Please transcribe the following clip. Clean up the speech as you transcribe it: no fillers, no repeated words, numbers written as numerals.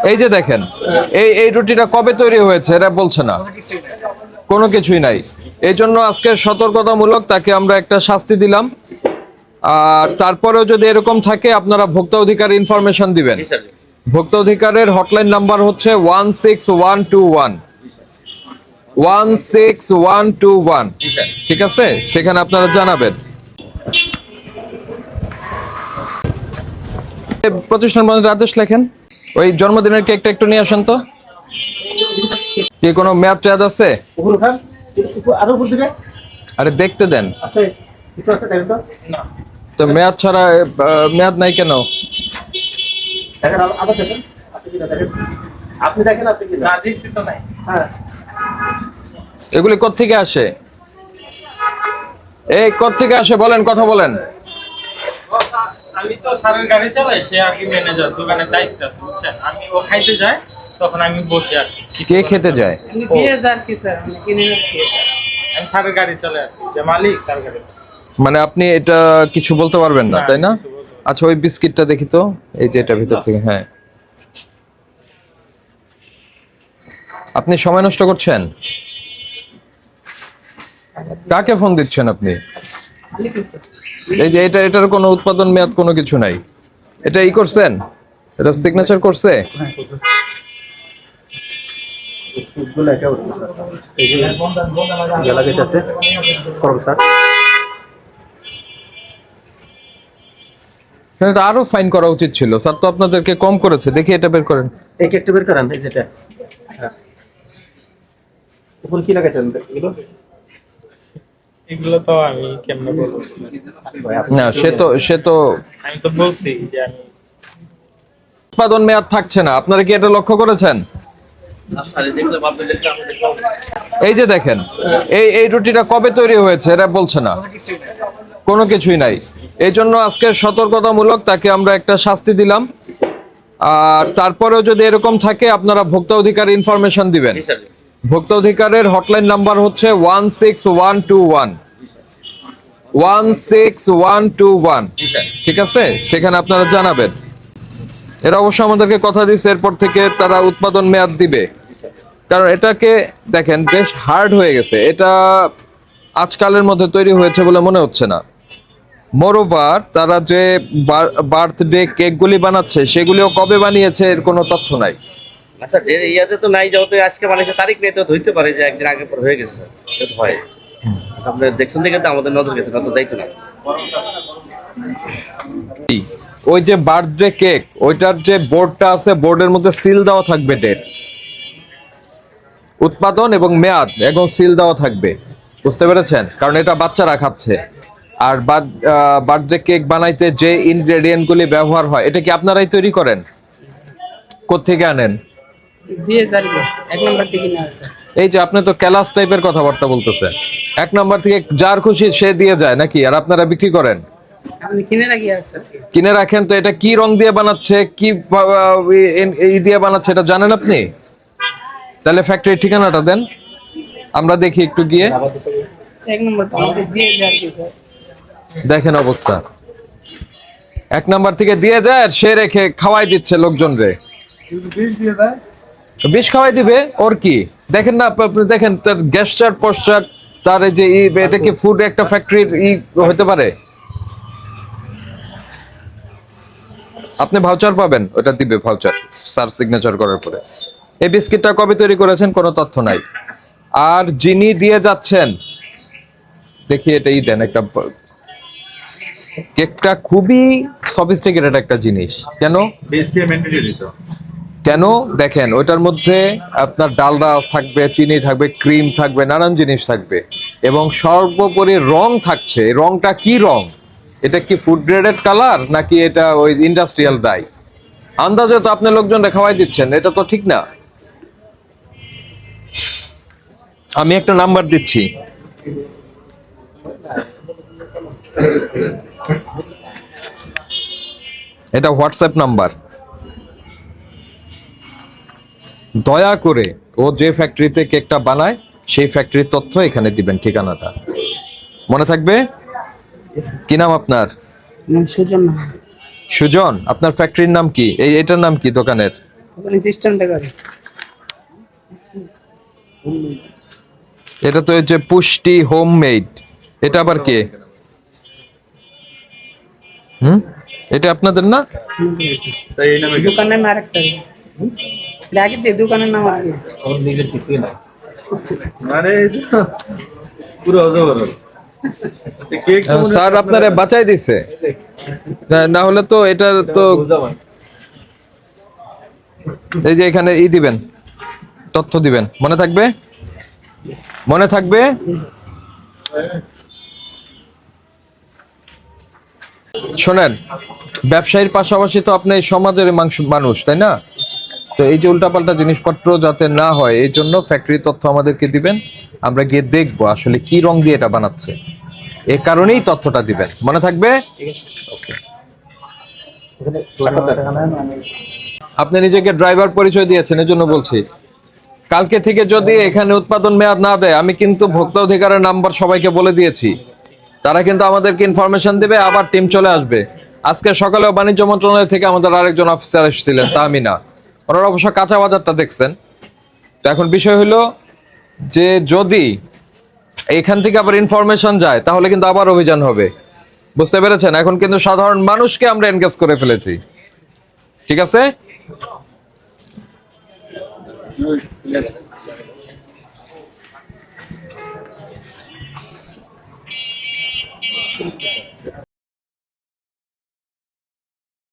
এই যে দেখেন, এই রুটিটা কবে তৈরি হয়েছে এটা বলছে না, কোনো কিছুই নাই। এই জন্য আজকে সতর্কতামূলক তাকে আমরা একটা শাস্তি দিলাম। আর তারপরেও যদি এরকম থাকে আপনারা ভোক্তা অধিকার ইনফরমেশন দিবেন। ভোক্তা অধিকারের হটলাইন নাম্বার হচ্ছে 16121 16121, ঠিক আছে? সেখানে আপনারা জানাবেন। প্রতিষ্ঠান বন্ধের আদেশ লেখেন। ওই জন্মদিনের কেকটা একটু নিয়ে আসেন তো। কি কোনো মেয়াদ টেয়াদ আছে? আরে দেখতে দেন তো, মেয়াদ ছাড়া মেয়াদ নাই কেন? এগুলি কোত্থেকে আসে? এই কোত্থেকে আসে বলেন, কথা বলেন। আমি তো স্যারের গাড়ি চালাই, সে আর কি ম্যানেজার, দোকানের দায়িত্ব আছে বুঝছেন। আমি ও খাইতে যাই, তখন আমি বসে আর কি। কে খেতে যায়? আমি স্যারের গাড়ি চালাই আর কি, যে মালিক তার গাড়ি। মানে আপনি এটা কিছু বলতে পারবেন না, তাই না? আচ্ছা, ওই বিস্কিটটা দেখি তো, এই যে এটা ভিতর থেকে। হ্যাঁ, আপনি সময় নষ্ট করছেন। কাকে ফোন দিচ্ছেন আপনি? এই যে এটার কোনো উৎপাদন মেয়াদ কোনো কিছু নাই। এটা ই করছেন, এটা সিগনেচার করছে। আরো ফাইন করা উচিত ছিল স্যার, তো আপনাদেরকে কম করেছে। দেখি এটা বের করেন, এই কেকটা বের করেন। এই যেটা উপর কি লাগাইছেন এগুলো তো আমি কেমনে বলবো না, সে তো আমি তো বলছি যে আমি উৎপাদন মেয়াদ থাকছে না। আপনারা কি এটা লক্ষ্য করেছেন? এই যে দেখেন, এই রুটিটা কবে তৈরি হয়েছে এটা বলছে না, কোনো কিছুই নাই। এই জন্য আজকে সতর্কতামূলক তাকে আমরা একটা শাস্তি দিলাম। আর তারপরেও যদি এরকম থাকে আপনারা ভোক্তা অধিকার ইনফরমেশন দিবেন। ভোক্তা অধিকারের হটলাইন নাম্বার হচ্ছে 16121 16121, ঠিক আছে? সেখানে আপনারা জানাবেন। এরা অবশ্য আমাদেরকে কথা দিচ্ছে এরপর থেকে তারা উৎপাদন মেয়াদ দিবে, কারণ এটাকে দেখেন বেশ হার্ড হয়ে গেছে। এটা আজকালের মধ্যে তৈরি হয়েছে বলে মনে হচ্ছে না। মোরওভার তারা যে বার্থডে কেকগুলি বানাচ্ছে সেগুলিও কবে বানিয়েছে এর কোনো তথ্য নাই। আচ্ছা, ইয়াতে তো নাই, যত আজকে বানিয়েছে তারিখ নেই, তো ধরতে পারে যে একদিন আগে পর হয়ে গেছে। এটা হয় আপনার দেখছেন দেখে তো আমাদের নজর গেছে, নজর দায়িত্ব না। ওই যে বার্থডে কেক, ওইটার যে বোর্ডটা আছে, বোর্ডের মধ্যে সিল দেওয়া থাকবে, ডেট, উৎপাদন এবং মেয়াদ এবং সিল দেওয়া থাকবে। বুঝতে পেরেছেন? কারণ এটা বাচ্চারা খাচ্ছে। আর বার্থডে কেক বানাইতে যে ইনগ্রেডিয়েন্ট গুলি ব্যবহার হয়, এটা কি আপনারাই তৈরি করেন? কোত্থেকে আনেন? এই যে আপনি তো ক্যালাস টাইপের কথাবার্তা বলতেছেন। 1 নম্বর থেকে যার খুশি সে দিয়ে যায় নাকি? আর আপনারা বিক্রি করেন? কিনে রাখেন। তো এটা কি রং দিয়ে বানাচ্ছে, কি এই দিয়ে বানাচ্ছে এটা জানেন আপনি? তাহলে ফ্যাক্টরির ঠিকানাটা দেন, আমরা দেখি একটু গিয়ে। দেখেন অবস্থা, 1 নম্বর থেকে দিয়ে যায় আর সে রেখে খাওয়াই দিচ্ছে লোকজন রে। বিষ খাওয়াই দিবে, ওর কি? দেখেন না আপনি, দেখেন তার গেস্টার পোস্টার, তার যে এটা কি ফুড একটা ফ্যাক্টরির হতে পারে? আপনি ভাউচার পাবেন, ওটা দিবে ভাউচার স্যার সিগনেচার করার পরে। এই বিস্কিটটা কবে তৈরি করেছেন কোনো তথ্য নাই। আর যিনি দিয়ে যাচ্ছেন, দেখি এটাই দেন একটা। কেকটা খুবই সফিস্টিকেটেড একটা জিনিস। কেন দেখেন, ওইটার মধ্যে আপনার ডালডা থাকবে, চিনি থাকবে, ক্রিম থাকবে, নানান জিনিস থাকবে, এবং সর্বোপরি রং থাকছে। রংটা কি রং? এটা কি ফুড গ্রেডেড কালার নাকি এটা ওই ইন্ডাস্ট্রিয়াল ডাই? আন্দাজে তো আপনি লোকজনকে খাওয়াই দিচ্ছেন, এটা তো ঠিক না। আমি একটা নাম্বার দিচ্ছি, এটা হোয়াটসঅ্যাপ নাম্বার। দয়া করে ও যে ফ্যাক্টরিতে কেকটা বানায় সেই ফ্যাক্টরির তথ্য এখানে দিবেন, ঠিকানাটা মনে থাকবে। কি নাম আপনার? সুজন। সুজন, আপনার ফ্যাক্টরির নাম কি? এটার নাম কি দোকানের? ওখানে সিস্টেমটা করে এটা তো হচ্ছে পুষ্টি হোমমেড, এটা আবার কে? এটা আপনাদের না? দোকানের নাম আরেকটা লাগে দে দোকানের নাম আগে ওর নিজের কিছুই না মানে পুরো অজগর স্যার আপনারা বাঁচাই দিছে, না হলে তো এটা তো এই যে এখানে দিবেন, তথ্য দিবেন, মনে থাকবে, মনে থাকবে। শোনেন, ব্যবসায়ীর পাশাপাশি তো আপনি এই সমাজের মানুষ, তাই না? তো এই যে উল্টাপাল্টা জিনিসপত্র যাতে না হয় এই জন্য ফ্যাক্টরি তথ্য আমাদেরকে দিবেন, আমরা গিয়ে দেখবো আসলে কি রং দিয়ে এটা বানাচ্ছে, এই কারণেই তথ্যটা দিবেন, মনে থাকবে। আপনি নিজেকে ড্রাইভার পরিচয় দিয়েছেন, এজন্য বলছি কালকে থেকে যদি এখানে উৎপাদন মেয়াদ না দেয়, আমি কিন্তু ভোক্তা অধিকারের নাম্বার সবাইকে বলে দিয়েছি, তারা কিন্তু আমাদেরকে ইনফরমেশন দিবে, আবার টিম চলে আসবে। আজকে সকালেও বাণিজ্য মন্ত্রণালয় থেকে আমাদের আরেকজন অফিসার এসেছিলেন, তা আমি না, ওনারা অবশ্য কাঁচা বাজারটা দেখছেন। তো এখন বিষয় হলো যে যদি এখান থেকে আবার ইনফরমেশন যায় তাহলে কিন্তু আবার অভিযান হবে, বুঝতে পেরেছেন? এখন কিন্তু সাধারণ মানুষকে আমরা এনগেজ করে ফেলেছি, ঠিক আছে?